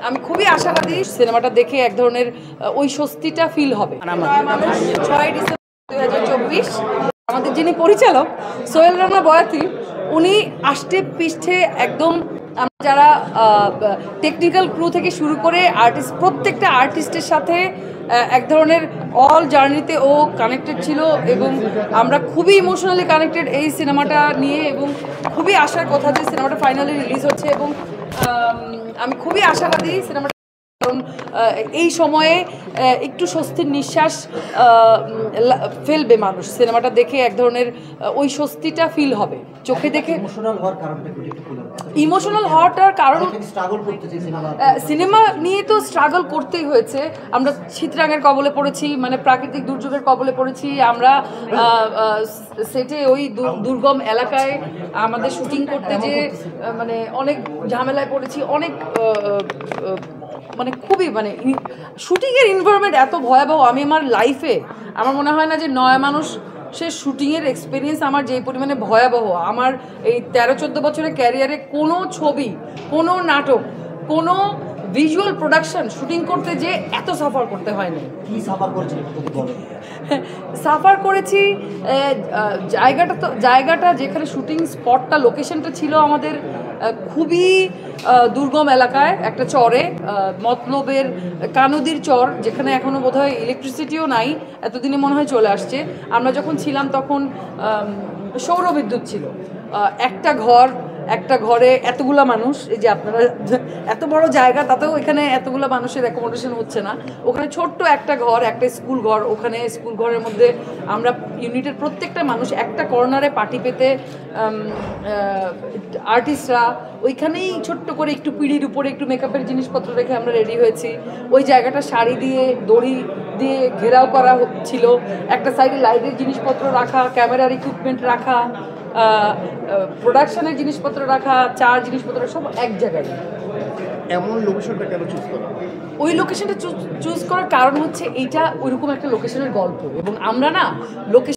আমি খুবই আশাবাদী সিনেমাটা দেখে এক ধরনের ওই স্বস্তিটা ফিল হবে। 6 ডিসেম্বর 2024 আমাদের যিনি পরিচালক সোহেল রানা বয়াতি, উনি আষ্টে পৃষ্ঠে একদম যারা টেকনিক্যাল ক্রু থেকে শুরু করে আর্টিস্ট, প্রত্যেকটা আর্টিস্টের সাথে এক ধরনের অল জার্নিতে ও কানেক্টেড ছিল এবং আমরা খুবই ইমোশনালি কানেক্টেড এই সিনেমাটা নিয়ে এবং খুবই আশার কথা যে সিনেমাটা ফাইনালি রিলিজ হচ্ছে এবং আমি খুবই আশাবাদী সিনেমাটা, কারণ এই সময়ে একটু স্বস্তির নিঃশ্বাস ফেলবে মানুষ সিনেমাটা দেখে, এক ধরনের ওই স্বস্তিটা ফিল হবে চোখে দেখে। ইমোশনাল হওয়াটার কারণ সিনেমা নিয়ে তো স্ট্রাগল করতেই হয়েছে। আমরা চিত্রাঙ্গের কবলে পড়েছি, মানে প্রাকৃতিক দুর্যোগের কবলে পড়েছি, আমরা সেটে ওই দুর্গম এলাকায় আমাদের শুটিং করতে যে মানে অনেক ঝামেলায় পড়েছি, অনেক মানে খুবই মানে শুটিংয়ের এনভায়রনমেন্ট এত ভয়াবহ। আমি আমার লাইফে আমার মনে হয় না যে নয়া মানুষ সে শুটিংয়ের এক্সপিরিয়েন্স আমার যেই পরিমাণে ভয়াবহ, আমার এই 13-14 বছরের ক্যারিয়ারে কোনো ছবি, কোনো নাটক, কোনো ভিজুয়াল প্রোডাকশন শুটিং করতে যে এত সাফার করতে হয়নি। কি সাফার করছি সাফার করেছি জায়গাটা যেখানে শুটিং স্পটটা, লোকেশনটা ছিল আমাদের খুবই দুর্গম এলাকায়, একটা চরে, মতলবের কানদীর চর, যেখানে এখনও বোধহয় ইলেকট্রিসিটিও নাই, এতদিনে মনে হয় চলে আসছে। আমরা যখন ছিলাম তখন সৌরবিদ্যুৎ ছিল, একটা ঘরে এতগুলা মানুষ, এই যে আপনারা এত বড় জায়গা তাতেও এখানে এতগুলো মানুষের অ্যাকোমোডেশন হচ্ছে না। ওখানে ছোট্ট একটা ঘর, একটা স্কুল ঘর, ওখানে স্কুল ঘরের মধ্যে আমরা ইউনিটের প্রত্যেকটা মানুষ একটা কর্নারে পাটি পেতে, আর্টিস্টরা ওইখানেই ছোট্ট করে একটু পিঁড়ির উপরে একটু মেকআপের জিনিসপত্র রেখে আমরা রেডি হয়েছি। ওই জায়গাটা শাড়ি দিয়ে দড়ি দিয়ে ঘেরাও করা ছিল, একটা সাইডে লাইটের জিনিসপত্র রাখা, ক্যামেরার ইকুইপমেন্ট রাখা, প্রোডাকশনের জিনিসপত্র রাখা, চার জিনিসপত্র সব এক জায়গায়। এমন লোকেশনটা কেন চুজ করা? ওই লোকেশনটা চুজ করার কারণ হচ্ছে এইটা ওইরকম একটা লোকেশনের গল্প এবং আমরা না লোকেশন